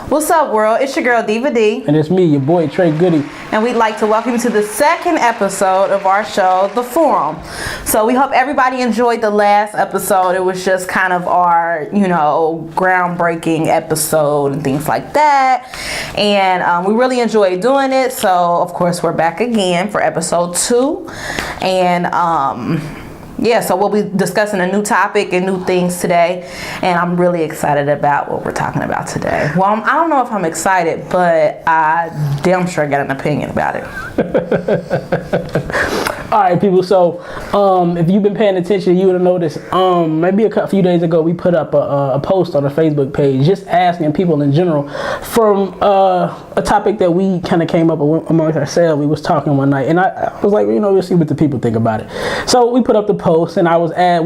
What's up, world? It's your girl Diva D. And it's me, your boy Trey Goody. And we'd like to welcome you to the second episode of our show, The Forum. So we hope everybody enjoyed the last episode. It was just kind of our, groundbreaking episode and things like that. And we really enjoyed doing it. So, of course, we're back again for episode 2. And, so we'll be discussing a new topic and new things today, and I'm really excited about what we're talking about today. Well, I don't know if I'm excited, but I damn sure got an opinion about it. All right, people. So, if you've been paying attention, you would have noticed. Maybe a few days ago, we put up a post on the Facebook page, just asking people in general from a topic that we kind of came up with amongst ourselves. We was talking one night, and I was like, we'll see what the people think about it. So we put up the post, and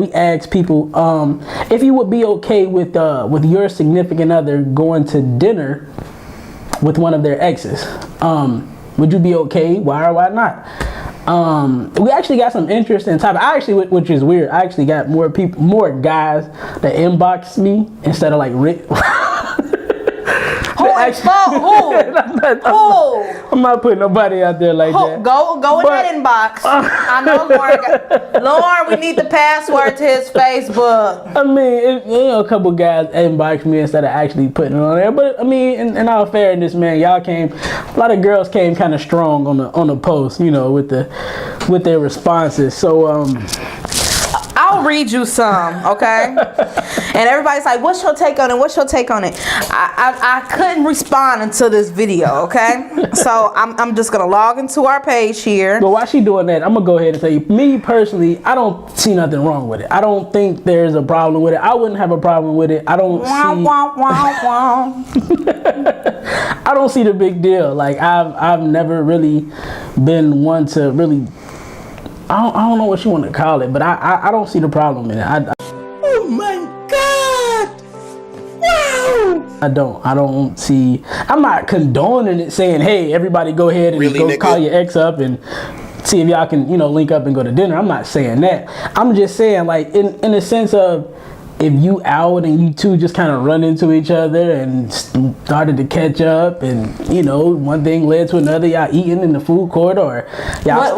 we asked people if you would be okay with your significant other going to dinner with one of their exes. Would you be okay? Why or why not? We actually got some interesting topic. Which is weird, I actually got more guys that inboxed me instead of like Rick. I'm not putting nobody out there like that. Go in that inbox. I know Lauren, we need the password to his Facebook. I mean, a couple guys inboxed me instead of actually putting it on there. But I mean, in all fairness, man, a lot of girls came kind of strong on the post, with their responses. So I'll read you some, okay? And everybody's like, what's your take on it? What's your take on it? I couldn't respond until this video, okay? So I'm just going to log into our page here. But while she doing that, I'm going to go ahead and tell you, me personally, I don't see nothing wrong with it. I don't think there's a problem with it. I wouldn't have a problem with it. I don't I don't see the big deal. Like, I've never really been one to really... I don't know what you want to call it, but I don't see the problem in it. Oh my God! Wow! I don't see. I'm not condoning it, saying, hey, everybody go ahead and really, go call your ex up and see if y'all can, link up and go to dinner. I'm not saying that. I'm just saying, like, in the sense of, if you out and you two just kind of run into each other and started to catch up, and one thing led to another, y'all eating in the food court, or y'all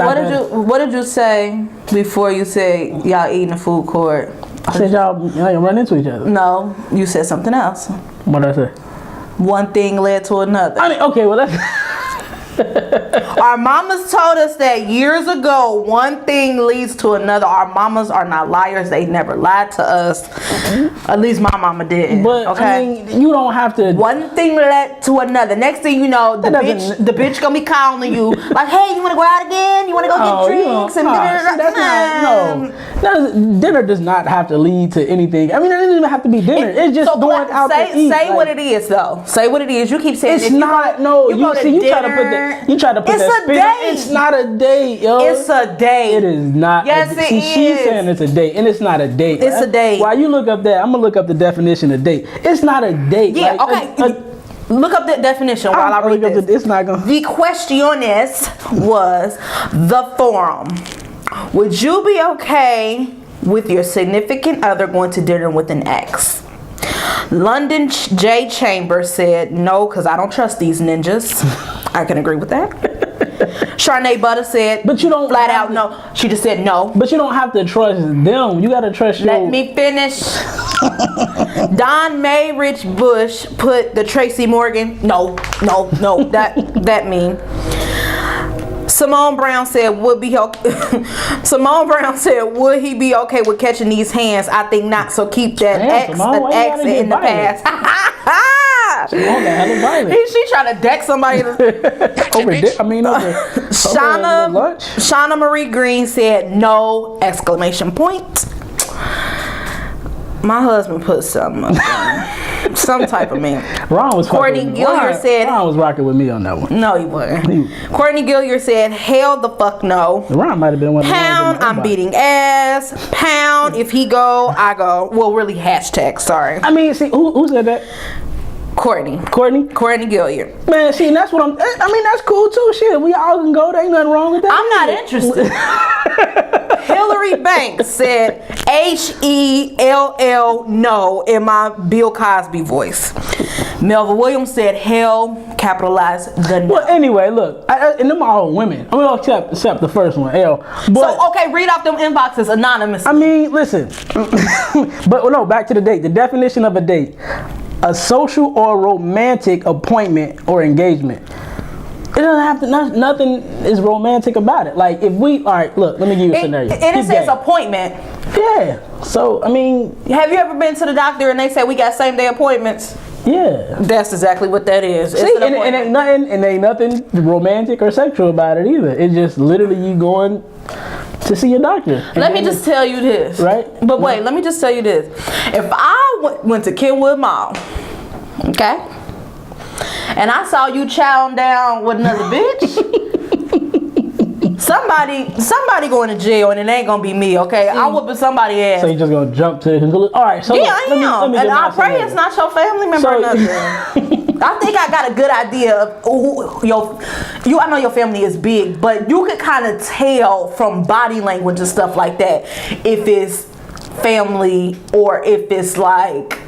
what did you say before you said y'all eating in the food court? I said y'all run into each other. No, you said something else. What did I say? One thing led to another. I mean, okay, well that's. Our mamas told us that years ago, one thing leads to another. Our mamas are not liars. They never lied to us. At least my mama didn't. But okay? I mean, you don't have to. One thing led to another. Next thing you know, the bitch gonna be calling you like, hey, you wanna go out again? You wanna go get drinks? Dinner does not have to lead to anything. I mean, it doesn't even have to be dinner. It's just going out to eat. Say what it is, though. Say what it is. You keep saying it's not. You try to put that. You try to put that spin. It's not a date, yo. It's a date. It is not. Yes, it is. She's saying it's a date, and it's not a date. It's a date. While you look up that, I'm gonna look up the definition of date. It's not a date. Yeah. Okay. Look up the definition while I read this. It's not gonna. The questiones was the forum. Would you be okay with your significant other going to dinner with an ex? London J. Chambers said no, because I don't trust these ninjas. I can agree with that. Charnay Butter said, but you don't flat out no. She just said no. But you don't have to trust them. You gotta trust your. Let me finish. Don May Rich Bush put the Tracy Morgan. No. That mean. Simone Brown said, would he be okay with catching these hands? I think not. So keep that ex in the past. She trying to deck somebody. Shauna Marie Green said no! Exclamation point. My husband put some type of meme. Ron was Courtney Gilliard said Ron was rocking with me on that one. No, he wasn't. Courtney Gilliard said, hell the fuck no. Ron might have been one of the Pound, I'm beating ass. Pound, if he go, I go. Well, really, hashtag, sorry. I mean, see, who said that? Courtney Gilliard. Man, see, that's what I mean, that's cool too. Shit, we all can go. There ain't nothing wrong with that. I'm not interested. Hillary Banks said HELL no in my Bill Cosby voice. Melva Williams said hell, capitalized the no. Well, anyway, look, and them all women. I'm gonna accept the first one, L. But, so, okay, read off them inboxes anonymously. I mean, listen. But no, back to the date. The definition of a date: a social or romantic appointment or engagement. It doesn't have to. Nothing is romantic about it. Like if we, all right, look. Let me give you a scenario. And it says appointment. Yeah. So I mean, have you ever been to the doctor and they say we got same day appointments? Yeah. That's exactly what that is. See, and ain't nothing romantic or sexual about it either. It's just literally you going to see your doctor. Let me just tell you this. Right. But wait, let me just tell you this. If I went to Kenwood Mall, okay, and I saw you chowing down with another bitch, somebody going to jail, and it ain't gonna be me, okay? I whooping somebody ass. So you just gonna jump to the conclusion? All right. So yeah, I am, and I pray it's not your family member or nothing. I think I got a good idea of I know your family is big, but you could kind of tell from body language and stuff like that if it's family or if it's like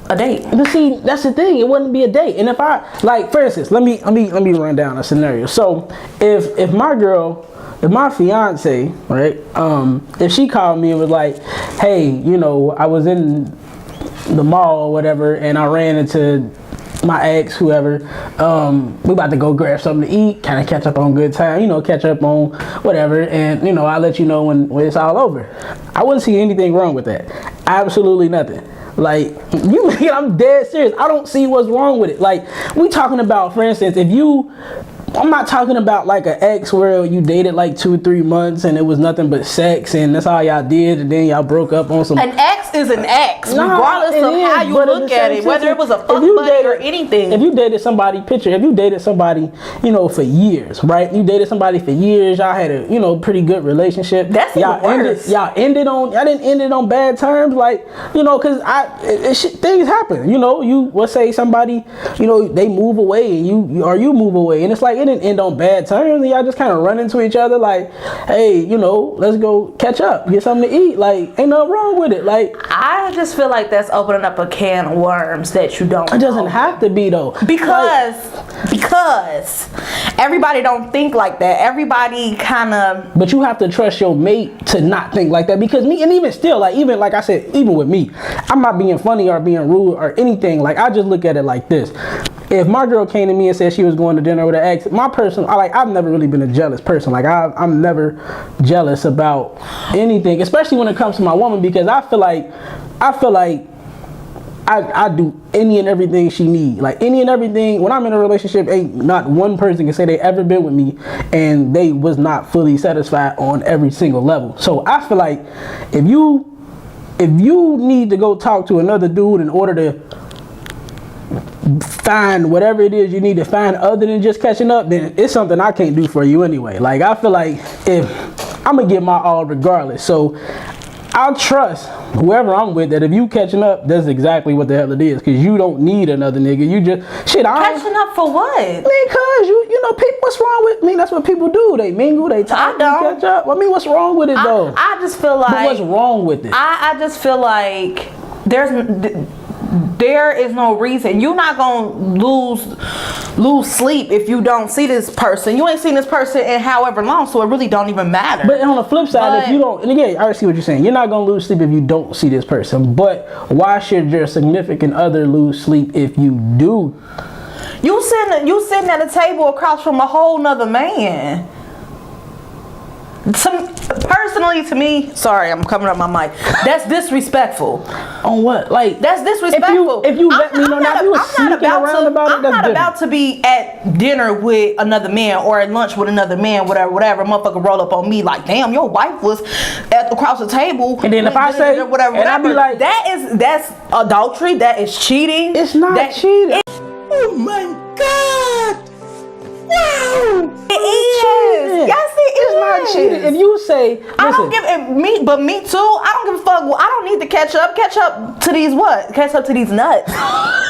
a date. But see, that's the thing. It wouldn't be a date. And if I, like, for instance, let me run down a scenario. So if my fiance, right, if she called me and was like, hey, I was in the mall or whatever, and I ran into my ex, whoever, we about to go grab something to eat, kind of catch up on good time, catch up on whatever, and I'll let you know when it's all over. I wouldn't see anything wrong with that. Absolutely nothing. Like, I'm dead serious. I don't see what's wrong with it. Like, we talking about, for instance, I'm not talking about like an ex where you dated like 2 or 3 months and it was nothing but sex and that's all y'all did and then y'all broke up on some. An ex is an ex, regardless of how you look at it, whether it was a fuck buddy or anything. If you dated somebody, for years, right? You dated somebody for years, y'all had a pretty good relationship. That's y'all worse. Y'all didn't end it on bad terms, like because things happen. Let's say somebody they move away and you move away and it's like. It didn't end on bad terms, and y'all just kind of run into each other like, hey, let's go catch up, get something to eat. Like, ain't nothing wrong with it. Like, I just feel like that's opening up a can of worms that you don't. It doesn't have to be though, because everybody don't think like that. Everybody kind of. But you have to trust your mate to not think like that because me, and even still, even like I said, even with me, I'm not being funny or being rude or anything. Like I just look at it like this. If my girl came to me and said she was going to dinner with her ex, I've never really been a jealous person. Like I'm never jealous about anything, especially when it comes to my woman, because I feel like I do any and everything she needs. Like any and everything. When I'm in a relationship, ain't not one person can say they ever been with me and they was not fully satisfied on every single level. So I feel like if you need to go talk to another dude in order to find whatever it is you need to find other than just catching up, then it's something I can't do for you anyway. Like I feel like if I'm gonna give my all regardless, so I'll trust whoever I'm with that if you catching up, that's exactly what the hell it is, because you don't need another nigga. You just catching up for what? Because people, what's wrong with that's what people do. They mingle, they talk, they catch up. I mean, what's wrong with it though? I just feel like. But what's wrong with it? I just feel like there is no reason. You're not gonna lose sleep if you don't see this person. You ain't seen this person in however long, so it really don't even matter. But on the flip side, if you don't, and again, I see what you're saying. You're not gonna lose sleep if you don't see this person. But why should your significant other lose sleep if you do? You sitting at a table across from a whole nother man. Personally, to me, sorry, I'm coming up my mic. That's disrespectful. On what? Like that's disrespectful. If you let me know now, you were sneaking around about it. I'm not about to be at dinner with another man or at lunch with another man, whatever. Motherfucker roll up on me like, damn, your wife was across the table. And then if I say whatever, I be like, that's adultery. That is cheating. It's not cheating. Oh my God. Wow! It is. Yes, it is. It's not cheated, if you say, listen, I don't give me too. I don't give a fuck. Well, I don't need to catch up. Catch up to these what? Catch up to these nuts.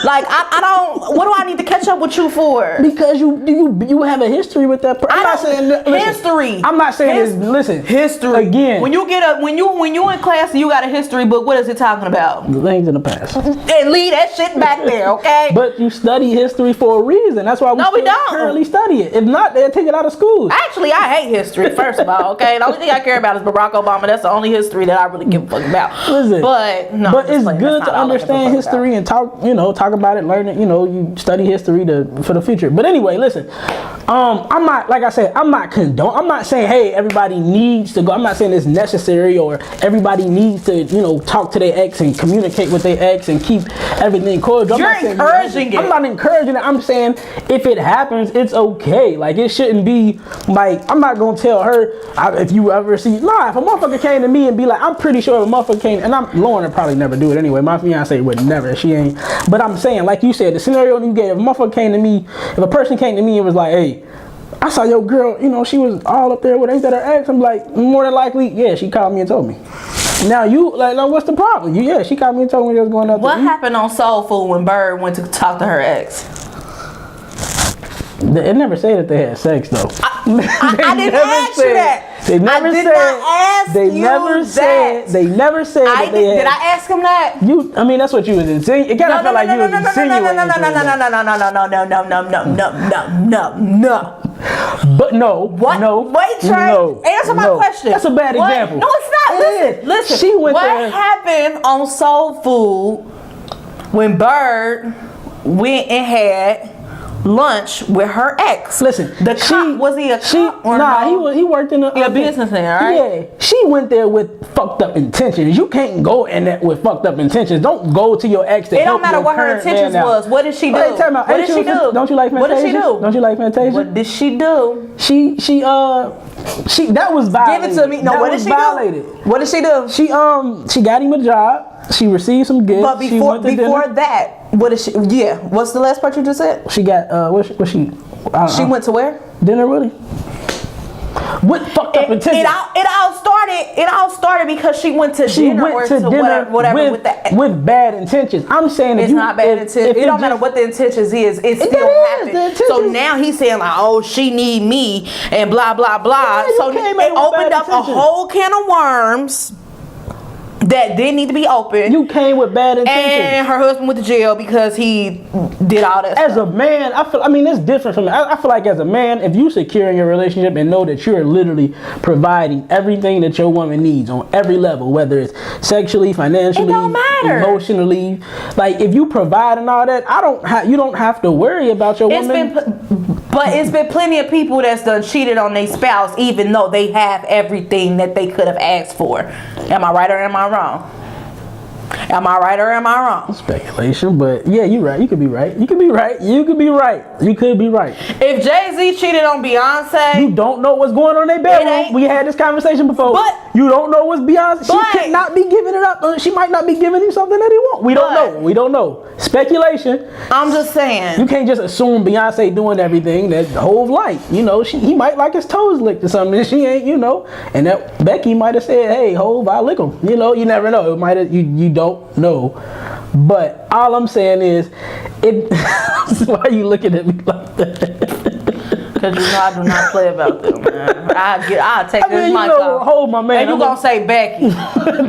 Like I don't. What do I need to catch up with you for? Because you have a history with that person. I'm not saying history. I'm not saying this. Listen, history again. When you in class and you got a history book, what is it talking about? Things in the past. And leave that shit back there, okay? But you study history for a reason. That's why we don't currently study it. If not, they'll take it out of school. Actually, I hate history. First of all, okay. The only thing I care about is Barack Obama. That's the only history that I really give a fuck about. Listen, but it's good to understand history and talk about it, learn it. You study history for the future. But anyway, listen. I'm not, like I said, I'm not saying, hey, everybody needs to go. I'm not saying it's necessary or everybody needs to, talk to their ex and communicate with their ex and keep everything cordial. You're encouraging it. I'm not encouraging it. I'm saying if it happens, it's okay. Like, it shouldn't be like, I'm not going to tell her if you ever see, if a motherfucker came to me and be like, I'm pretty sure if a motherfucker came, and Lauren would probably never do it anyway. My fiance would never. She ain't. But I'm saying, like you said, the scenario you gave, if a motherfucker came to me, if a person came to me and was like, hey, I saw your girl, she was all up there with ain't that her ex? I'm like, more than likely, yeah, she called me and told me. Now what's the problem? She called me and told me she was going up. What happened on Soul Food when Bird went to talk to her ex? It never said that they had sex though. I didn't ask you that. They never said. They never said that they had. Did I ask him that? That's what you was insinuating. It kind of felt like you was insinuating. No. But no. What? No. Wait, Trey. No. Answer my question. That's a bad example. No, it's not. Listen. She went what there. happened on Soul Food when Bird went and had lunch with her ex? Listen, was he a cop or no? He worked in a businessman, right? Yeah, she went there with fucked up intentions. You can't go in there with fucked up intentions. Don't go to your ex to help. It don't matter what her intentions was. What did she do? What did she do? Don't you like Fantasia? What did she do? Don't you like Fantasia? What did she do? She that was violated. Give it to me. No, what did she do? What did she do? She got him a job. She received some gifts. But before that, what is she? Yeah. What's the last part you just said? She got She went to where? Dinner with him. What fucked up intentions? It all started because she went to dinner whatever with bad intentions. I'm saying it's not bad intentions. It don't matter what the intentions is. It still happened. So now he's saying like, oh, she need me and blah blah blah. Yeah, so it opened up a whole can of worms that didn't need to be open. You came with bad intentions. And her husband went to jail because he did all that as stuff. A man, it's different from me. I feel like as a man, if you secure in your relationship and know that you're literally providing everything that your woman needs on every level, whether it's sexually, financially, it don't matter. Emotionally, like if you provide and all that, you don't have to worry about your woman. But it's been plenty of people that's done cheated on their spouse even though they have everything that they could have asked for. Am I right or am I wrong? Am I right or am I wrong? Speculation, but yeah, you're right. You could be right. You could be right. You could be right. You could be right. If Jay-Z cheated on Beyonce, you don't know what's going on in their bedroom. We had this conversation before. But you don't know what's Beyonce. She could not be giving it up. She might not be giving him something that he wants. We don't know. We don't know. Speculation. I'm just saying. You can't just assume Beyonce doing everything that Hov like. He might like his toes licked or something. And she ain't. And that Becky might have said, "Hey, Hov, I lick them." You never know. It might have. You don't know. But all I'm saying is, why are you looking at me like that? Because I do not play about them, man. I'll take this mic off. Hold my man. And you gonna say Becky.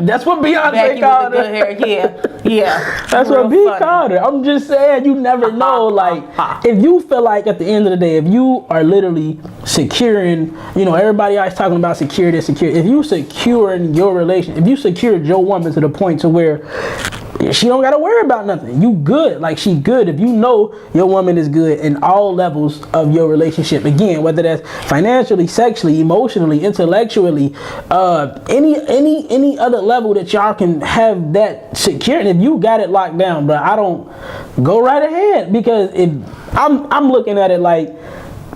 That's what Beyonce Becky called with the good hair. Yeah. That's what B called her. I'm just saying, you never know. Like, if you feel like at the end of the day, if you are literally securing, everybody always talking about security. If you securing your relation, if you secured your woman to the point to where she don't gotta worry about nothing. You good. Like, she good. If you know your woman is good in all levels of your relationship, again, whether that's financially, sexually, emotionally, intellectually, any other level that y'all can have that secure. And if you got it locked down, bro, I don't go right ahead, because I'm looking at it like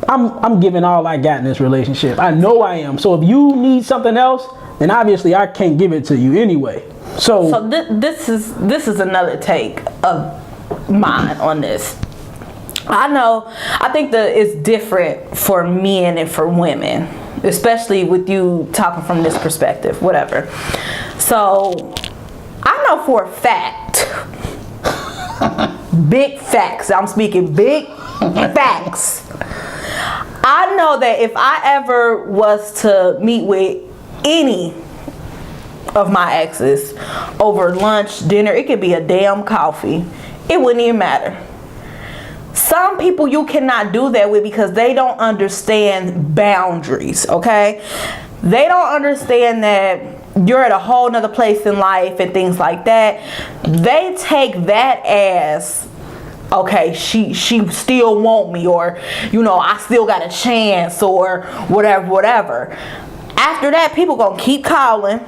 I'm giving all I got in this relationship. I know I am. So if you need something else, then obviously I can't give it to you anyway. So this is another take of mine on this. I think that it's different for men and for women. especially with you talking from this perspective, whatever. So I know for a fact, big facts, I'm speaking big facts. I know that if I ever was to meet with any of my exes over lunch, dinner, it could be a damn coffee, it wouldn't even matter. Some people you cannot do that with because they don't understand boundaries, okay? They don't understand that you're at a whole nother place in life and things like that. They take that as, okay, she still want me, or, you know, I still got a chance, or whatever. After that, people gonna keep calling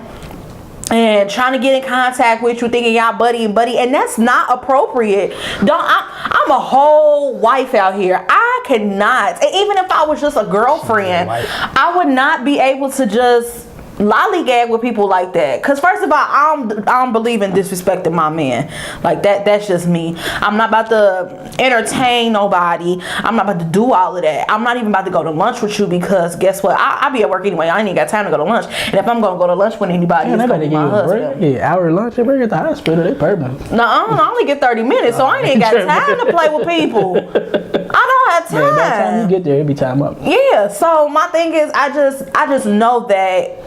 and trying to get in contact with you, thinking y'all buddy, and that's not appropriate. I'm a whole wife out here. I cannot, even if I was just a girlfriend, I would not be able to just lollygag with people like that. Cause first of all, I don't believe in disrespecting my man. Like that's just me. I'm not about to entertain nobody. I'm not about to do all of that. I'm not even about to go to lunch with you because guess what? I be at work anyway. I ain't even got time to go to lunch. And if I'm gonna go to lunch with anybody, it's gonna be my husband. Yeah, hour lunch, they bring it to the hospital, they perfect. No, I only get 30 minutes, so I ain't even got time to play with people. I don't have time. Man, by the time you get there, it'll be time up. Yeah, so my thing is I just know that,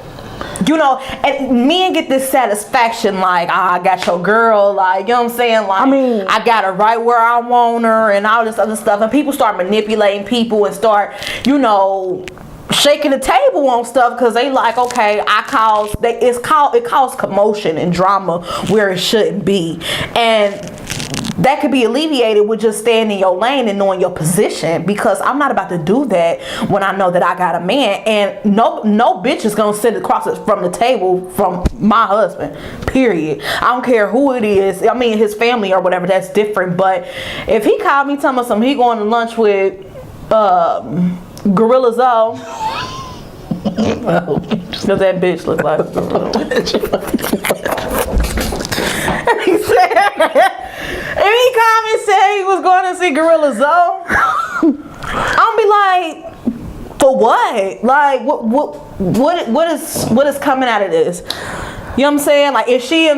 you know, and men get this satisfaction like, I got your girl, like, you know what I'm saying? Like, I mean, I got her right where I want her and all this other stuff. And people start manipulating people and start, you know, shaking the table on stuff because they like, okay, it caused commotion and drama where it shouldn't be. And that could be alleviated with just staying in your lane and knowing your position, because I'm not about to do that when I know that I got a man, and no bitch is gonna sit across from the table from my husband, period. I don't care who it is. I mean, his family or whatever, that's different. But if he called me telling me something, he going to lunch with Gorilla Zoe, does that bitch look like a gorilla? If he called me and said he was going to see Gorilla Zoe, I'll be like, for what? Like, what is coming out of this? You know what I'm saying? Like, is she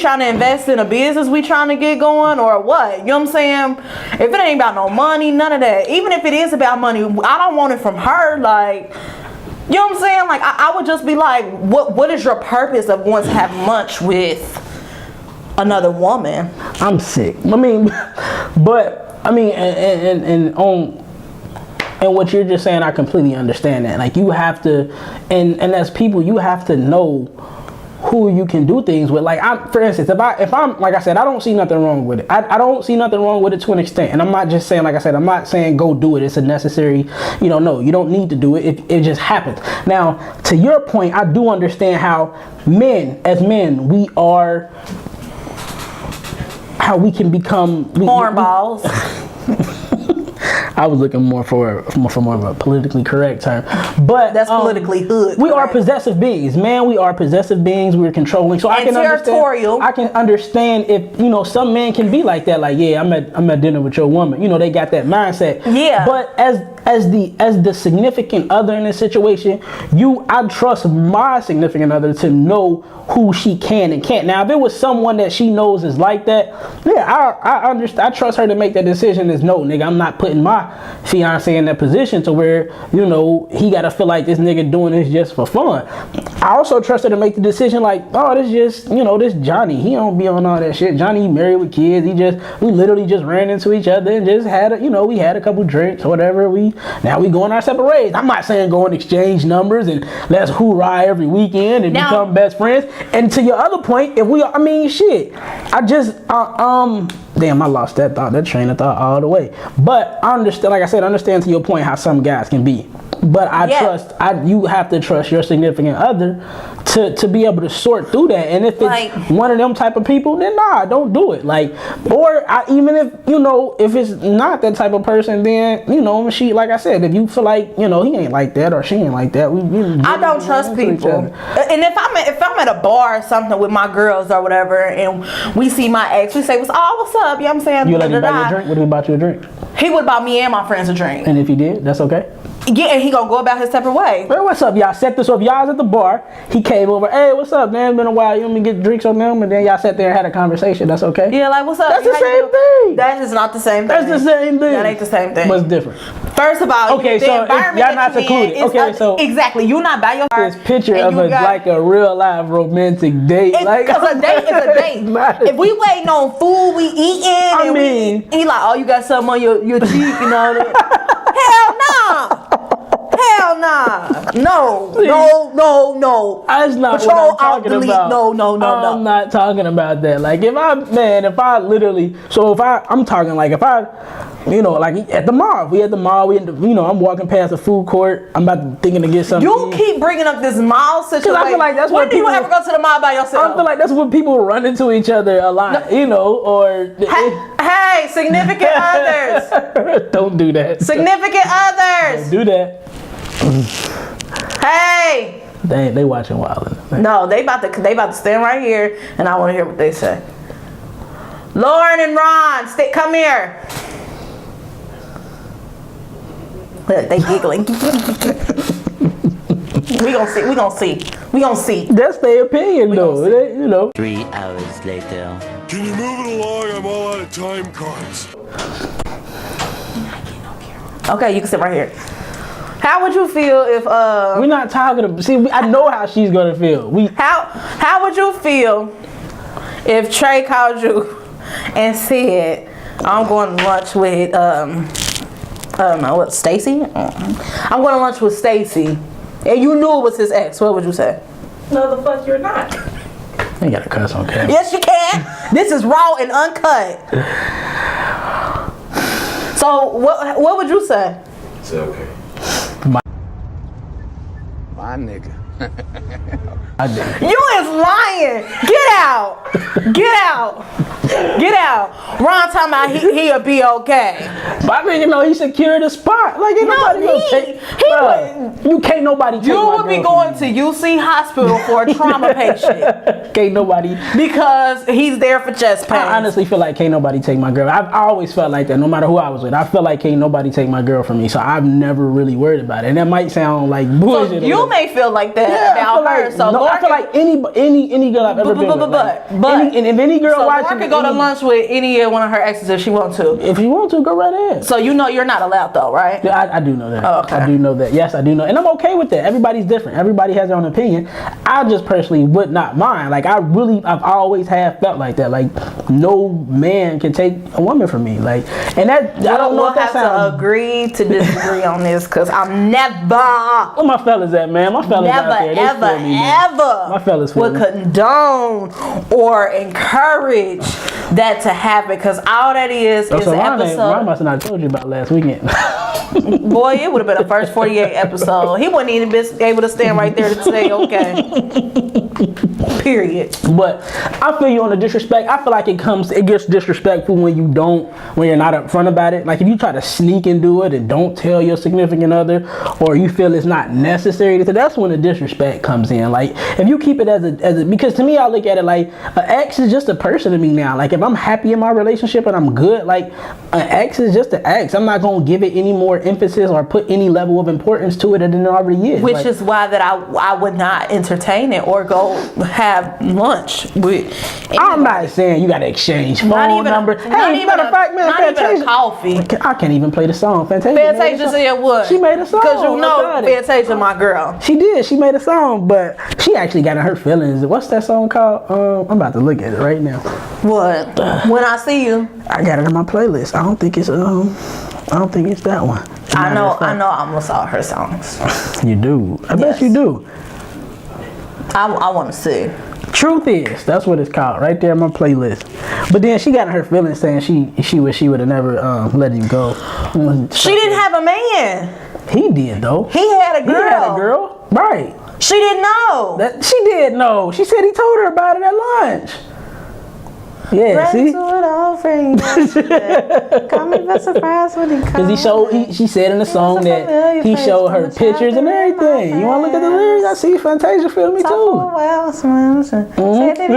trying to invest in a business we trying to get going, or what? You know what I'm saying? If it ain't about no money, none of that. Even if it is about money, I don't want it from her. Like, you know what I'm saying? Like, I would just be like, what is your purpose of wanting to have lunch with another woman? I'm sick. I mean, but I mean, and what you're just saying, I completely understand that. Like, you have to, and as people, you have to know who you can do things with. Like, for instance, if I'm like I said, I don't see nothing wrong with it. I don't see nothing wrong with it to an extent. And I'm not just saying, like I said, I'm not saying go do it. It's a necessary, you know, no, you don't need to do it. It just happens. Now, to your point, I do understand how as men, how we can become hornballs. I was looking more for more of a politically correct term, but that's politically hood. We are possessive beings, man. We are possessive beings. We're controlling. So I can territorial. I can understand if, you know, some men can be like that. Like, yeah, I'm at dinner with your woman. You know, they got that mindset. Yeah. But as the significant other in this situation, I trust my significant other to know who she can and can't. Now, if it was someone that she knows is like that, yeah, I understand. I trust her to make that decision. Is no, nigga, I'm not putting my fiance in that position to where, you know, he gotta feel like this nigga doing this just for fun. I also trust her to make the decision like, oh, this just, you know, this Johnny, he don't be on all that shit. Johnny married with kids. We literally just ran into each other and just we had a couple drinks or whatever. Now we going our separate ways. I'm not saying go and exchange numbers and let's hoorah every weekend and become best friends. And to your other point, damn, I lost that train of thought all the way. But I understand, like I said, to your point how some guys can be. But you have to trust your significant other to be able to sort through that. And if it's one of them type of people, then nah, don't do it. Like, even if, you know, if it's not that type of person, then, you know, she, like I said, if you feel like, you know, he ain't like that or she ain't like that, I don't trust people. And if I'm at a bar or something with my girls or whatever, and we see my ex, we say, what's up? You know what I'm saying? You let him buy you a drink? Would he buy you a drink? He would buy me and my friends a drink. And if he did, that's okay? Yeah, and he gonna go about his separate way. Hey, what's up? Y'all set this up. Y'all was at the bar. He came over. Hey, what's up, man? It's been a while. You want me to get drinks on them? And then y'all sat there and had a conversation. That's okay? Yeah, like, what's up? That's the same thing. That is not the same thing. That's the same thing. That ain't the same thing. What's different? First of all, okay, so y'all not secluded. Okay, so exactly, you're not by your this picture of like a real life romantic date. Because a date is a date. If we waiting on food, we eating. I mean, he like, oh, you got something on your cheek and all that. Hell no. Hell nah. No. That's not Control, what I'm talking about. No. I'm not talking about that. Like if like at the mall, I'm walking past a food court. I'm thinking to get something. You keep bringing up this mall situation. Because I feel like that's when do you ever go to the mall by yourself? I feel like that's when people run into each other a lot, or hey, significant others. Don't do that. Significant others. Don't do that. Hey. They watching Wild. No, they about to stand right here, and I want to hear what they say. Lauren and Ron, come here. Look, they giggling. We gonna see. That's their opinion, though. 3 hours later. Can you move it along? I'm all out of time cards. Okay, you can sit right here. How would you feel if we're not talking about? See, I know how she's gonna feel. How would you feel if Trey called you and said, "I'm going to lunch with I don't know what, Stacy? I'm going to lunch with Stacy," and you knew it was his ex? What would you say? No, the fuck you're not. You gotta cuss on camera. Yes, you can. This is raw and uncut. So what would you say? It's okay. My nigga. I did. You is lying. Get out. Get out. Get out. Ron talking about he'll be okay. But I mean, he secured a spot. Like, ain't nobody gonna take. You can't nobody take. You would be going to UC hospital for a trauma patient. Can't nobody. Because he's there for chest pain. I honestly feel like can't nobody take my girl. I've always felt like that, no matter who I was with. I feel like can't nobody take my girl from me. So I've never really worried about it. And that might sound like bullshit. So you may feel like that about her. I feel like any girl I've ever been with. But if any girl watching, Lauren could go to lunch with any one of her exes if she wants to. If you want to, go right ahead. So you're not allowed though, right? Yeah, I do know that. Oh, okay. I do know that. Yes, I do know, and I'm okay with that. Everybody's different. Everybody has their own opinion. I just personally would not mind. Like I've always felt like that. Like no man can take a woman from me. Like, and that I don't know if that sounds. We'll have to agree to disagree on this because I'm never. Where my fellas at, man? My fellas out there. Ever my fellas would condone or encourage that to happen because all that is an episode. Ron must have not told you about last weekend. Boy, it would have been the first 48 episode. He wouldn't even be able to stand right there to say okay. Period. But I feel you on the disrespect. I feel like it gets disrespectful when you're not upfront about it. Like if you try to sneak and do it and don't tell your significant other, or you feel it's not necessary to, that's when the disrespect comes in. Like if you keep it as a because to me I look at it like an ex is just a person to me now. Like if I'm happy in my relationship and I'm good, like an ex is just an ex. I'm not gonna give it any more emphasis or put any level of importance to it than it already is. Which is why that I would not entertain it or go have lunch with. I'm not saying you gotta exchange phone number. Hey, matter of fact, man, not even a coffee. I can't even play the song. Fantasia said what? She made a song. Because you know Fantasia, my girl. She did. She made a song, but she actually got in her feelings. What's that song called? I'm about to look at it right now. What? When I See You. I got it in my playlist. I don't think it's that one. I know almost all her songs. You do. I bet you do. I want to see. Truth Is, that's what it's called, right there in my playlist. But then she got in her feelings saying she would have never let him go. She didn't have a man. He did though. He had a girl. He had a girl, right? She didn't know. She did know. She said he told her about it at lunch. Yeah, see? To it all for you. Got me by surprise when he comes. Because she said in the song that he showed her pictures and everything. You want to look at the lyrics? I see Fantasia feel me too. You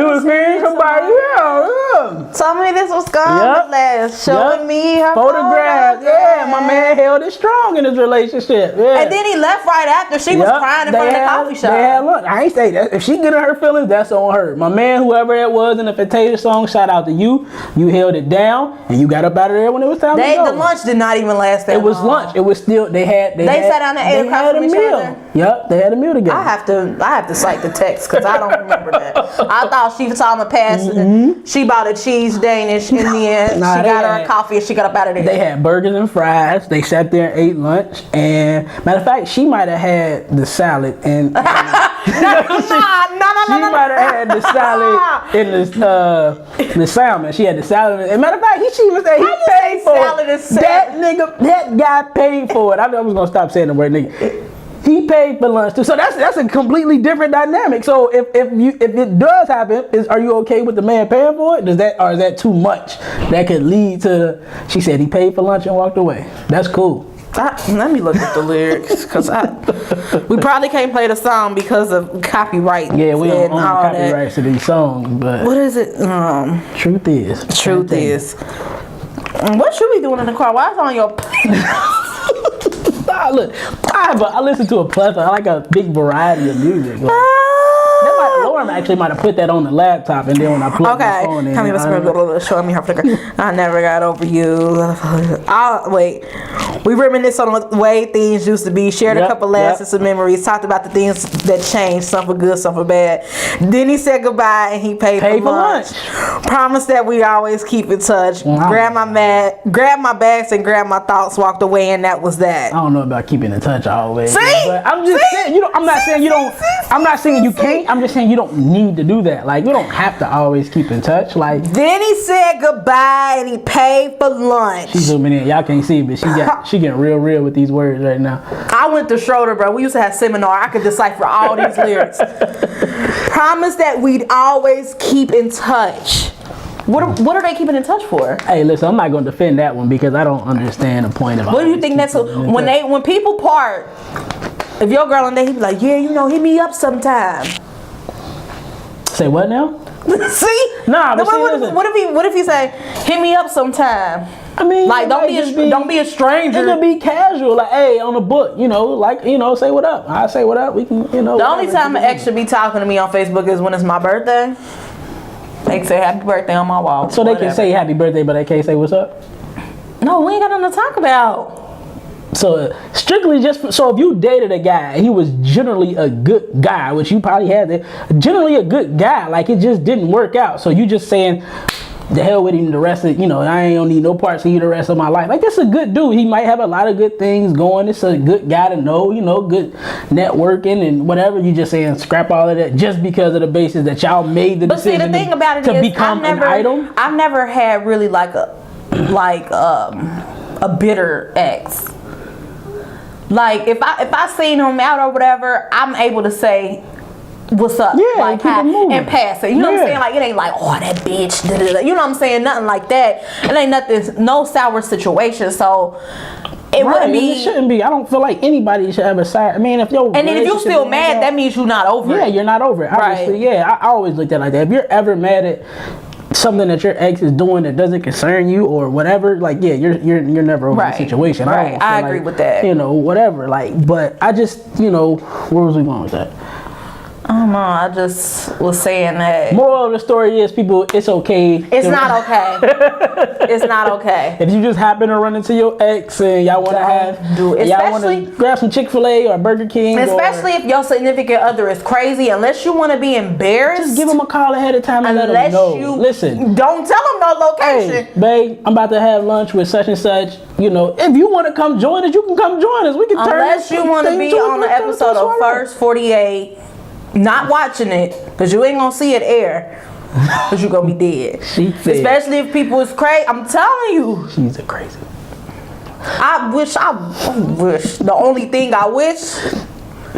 was seeing somebody else. Told me this was gone last. Showing me her photograph. Yeah, my man held it strong in his relationship. Yeah. And then he left right after. She was crying in front of the coffee shop. They had lunch. I ain't say that. If she getting her feelings, that's on her. My man, whoever it was in the Fantasia song, shout out to you. You held it down and you got up out of there when it was time to go. The lunch did not even last that long. It was lunch. It was still they sat down and ate across from each other. Yep, they had a meal together. I have to cite the text because I don't remember that. I thought she saw him pass. She bought a cheese Danish in the end. She got her a coffee and she got up out of there. They had burgers and fries. They sat there and ate lunch. And matter of fact, she might have had the salad and. She might have had the salad in the salmon. She had the salad. And matter of fact, she even said he paid for it. That guy paid for it. I was gonna stop saying the word nigga. He paid for lunch too. So that's a completely different dynamic. So if it does happen, are you okay with the man paying for it? Is that too much? That could lead to. She said he paid for lunch and walked away. That's cool. Let me look at the lyrics because we probably can't play the song because of copyright. Yeah, we don't own copyrights to these songs, but what is it? Truth is. What should we doing in the car? Why is it on your? Look, I listen to a plethora. I like a big variety of music. Lauren actually might have put that on the laptop, and then when I plugged my phone in, show me her flicker. I never got over you. Wait. We reminisce on the way things used to be. Shared a couple last of memories. Talked about the things that changed. Some for good, some for bad. Then he said goodbye, and he paid for lunch. Promised that we'd always keep in touch. Wow. Grabbed my bags and grabbed my thoughts. Walked away, and that was that. I don't know about keeping in touch always. See? But I'm just saying. I'm not saying you don't. I'm not saying you can't. I'm just saying you don't need to do that. Like, you don't have to always keep in touch. Like, then he said goodbye and he paid for lunch. She's zooming in. Y'all can't see, but she getting real with these words right now. I went to Schroeder, bro. We used to have seminar. I could decipher all these lyrics. Promise that we'd always keep in touch. What are they keeping in touch for? Hey, listen, I'm not going to defend that one because I don't understand the point of it. What do you think that's when people part? If your girl and they, he be like, yeah, hit me up sometime. Say what now? See? Nah, but what if he say, hit me up sometime? I mean, like don't be a stranger. It could be casual, like, hey, on the book, say what up. I say what up. We can, The only time an ex should be talking to me on Facebook is when it's my birthday. They can say happy birthday on my wall. So they can say happy birthday, but they can't say what's up? No, we ain't got nothing to talk about. So strictly so if you dated a guy, he was generally a good guy, which you probably had, generally a good guy, like it just didn't work out. So you just saying, the hell with him the rest of, I ain't gonna need no parts of you the rest of my life. Like, that's a good dude. He might have a lot of good things going. It's a good guy to know, good networking and whatever. You just saying scrap all of that just because of the basis that y'all made the decision the thing about it to is, become an idol. I've never had really like a bitter ex. Like if I seen him out or whatever, I'm able to say what's up, like and pass it. You know what I'm saying? Like, it ain't like, oh, that bitch. You know what I'm saying? Nothing like that. It ain't nothing. No sour situation. So it wouldn't be. It shouldn't be. I don't feel like anybody should have a side. I mean, if you're still mad, that means you're not over it. Yeah, you're not over it. Obviously, yeah. I always looked at it like that. If you're ever mad at something that your ex is doing that doesn't concern you or whatever, like, yeah, you're never over the situation. Right. I agree with that. Whatever. Like, but I just, where was we going with that? I don't know. I just was saying that. Moral of the story is, people, it's okay. It's not okay. It's not okay. If you just happen to run into your ex and y'all want to grab some Chick-fil-A or Burger King. Especially if your significant other is crazy, unless you want to be embarrassed. Just give them a call ahead of time and let them know. Listen. Don't tell them no location. Hey, babe, I'm about to have lunch with such and such. If you want to come join us, you can come join us. We can turn Unless you want to be on the episode of First 48. Not watching it, because you ain't gonna see it air, because you're gonna be dead. Especially if people is crazy. I'm telling you. She's a crazy. I wish. The only thing I wish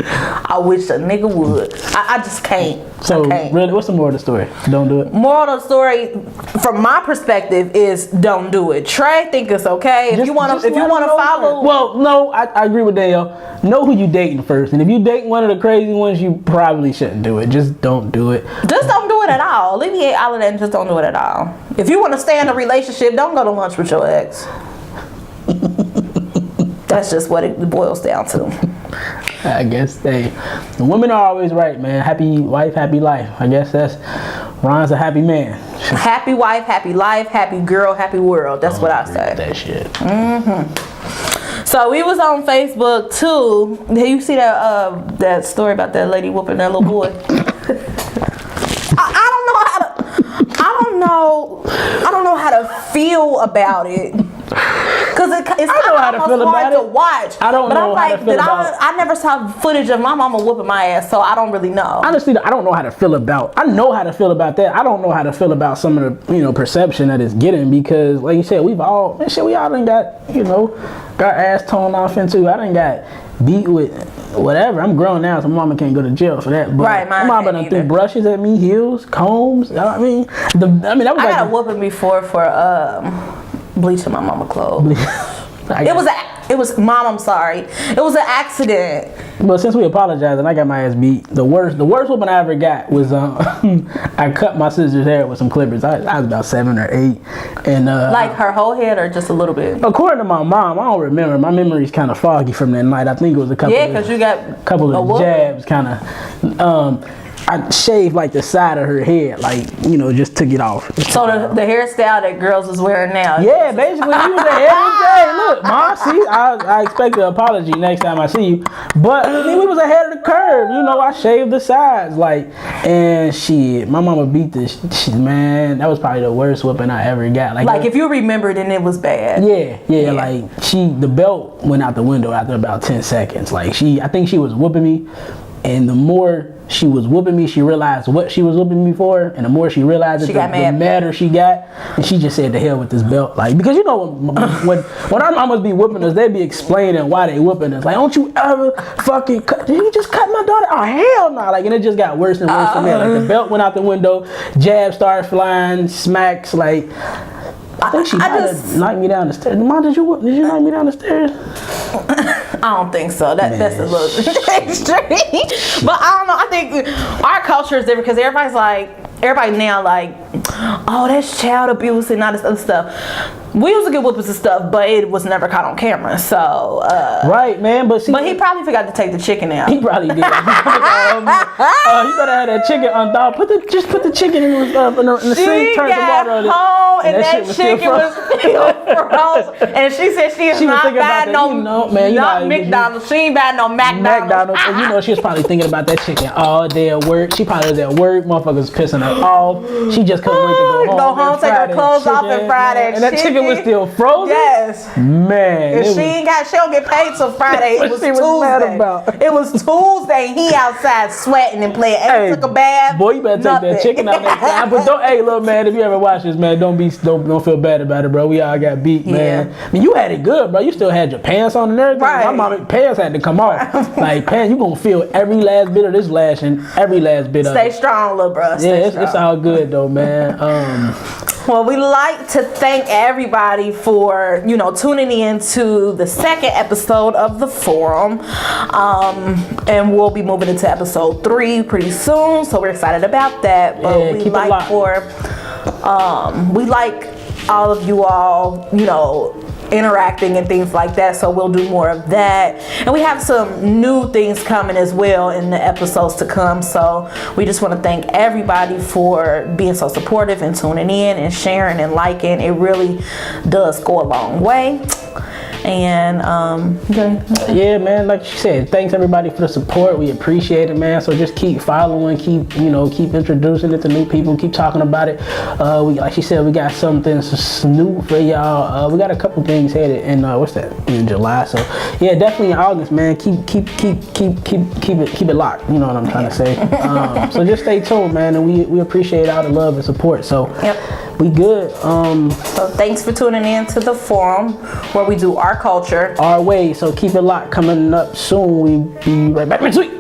I wish a nigga would. I just can't. So, I can't. really, what's the moral of the story? Don't do it. Moral of the story, from my perspective, is don't do it. Trey, think it's okay. If you want to follow. Well, no, I agree with Dale. Know who you dating first, and if you dating one of the crazy ones, you probably shouldn't do it. Just don't do it. Just don't do it at all. Alleviate all of that and just don't do it at all. If you want to stay in a relationship, don't go to lunch with your ex. That's just what it boils down to. I guess the women are always right, man. Happy wife, happy life. I guess that's Ron's a happy man. Happy wife, happy life, happy girl, happy world. That's what I say. That shit. So we was on Facebook too. Did you see that story about that lady whooping that little boy? I don't know how to feel about it. Cause it's I know how to feel hard about to it. watch. I don't know how to feel about it. I never saw footage of my mama whooping my ass, so I don't really know. Honestly, I don't know how to feel about. I know how to feel about that. I don't know how to feel about some of the perception that it's getting, because like you said, we all done got got ass torn off into. I done got beat with whatever. I'm grown now, so my mama can't go to jail for that. But right, my mama done threw brushes at me, heels, combs. I mean that was I got a whooping before for bleaching my mama clothes. It was mom. I'm sorry. It was an accident. But since we apologized and I got my ass beat, the worst whooping I ever got was I cut my sister's hair with some clippers. I was about 7 or 8, and like her whole head or just a little bit. According to my mom, I don't remember. My memory's kind of foggy from that night. I think it was a couple. Yeah, because you got a couple of jabs, kind of. I shaved like the side of her head, like just took it off. So the hairstyle that girls is wearing now. Yeah, basically he was a heavy day. Look, mom, see, I expect an apology next time I see you. But I mean, we was ahead of the curve. I shaved the sides, and shit. My mama beat this. Man, that was probably the worst whooping I ever got. Like if you remembered, and it was bad. Yeah. Like the belt went out the window after about 10 seconds. Like I think she was whooping me, and the more she was whooping me, she realized what she was whooping me for, and the more she realized it, the madder she got, and she just said, "To hell with this belt." Like, because when our mamas be whooping us, they be explaining why they whooping us. Like, don't you ever fucking did you just cut my daughter? Oh hell no! Like, and it just got worse and worse from there. Like, the belt went out the window, jabs started flying, smacks. Like, I think she knocked me down the stairs. Mom, did you knock me down the stairs? I don't think so. That's a little extreme. But I don't know. I think our culture is different because everybody now like, oh, that's child abuse and all this other stuff. We used to get whoopings and stuff, but it was never caught on camera. So right, man. But he probably forgot to take the chicken out. He probably did. You better have that chicken unthawed. Put the chicken in the sink. Turn the water on it. And that chicken was still frozen. And she said she is not buying McDonald's. She ain't buying no McDonald's. And she was probably thinking about that chicken all day at work. She probably was at work. Motherfuckers pissing her off. She just couldn't wait to go home. Take her clothes off and fry that and that chicken was still frozen. Yes, man. And she don't get paid till Friday. It was Tuesday. It was Tuesday. He outside sweating and playing. Hey, took a bath. Boy, you better take that chicken out next time. But hey, little man, if you ever watch this, man, don't feel bad about it, bro. We all got beat, man. I mean, you had it good, bro. You still had your pants on and everything. Right. My mama pants had to come off. Like, pants, you gonna feel every last bit of this lashing, every last bit of it. Stay strong, little bro. It's all good though, man. Well, we like to thank everybody for tuning in to the second episode of the forum, and we'll be moving into episode 3 pretty soon. So we're excited about that. But we like all of you all, interacting and things like that, so we'll do more of that, and we have some new things coming as well in the episodes to come. So we just want to thank everybody for being so supportive and tuning in and sharing and liking. It really does go a long way. And yeah, man, like you said, thanks everybody for the support. We appreciate it, man. So just keep following, keep introducing it to new people, keep talking about it. Like she said, we got something new for y'all. We got a couple things headed in in July. So yeah, definitely in August, man. Keep it locked. You know what I'm trying to say. So just stay tuned, man, and we appreciate all the love and support. So We good. So thanks for tuning in to the forum where we do our culture Our way. So keep it locked. Coming up soon. We be right back next week.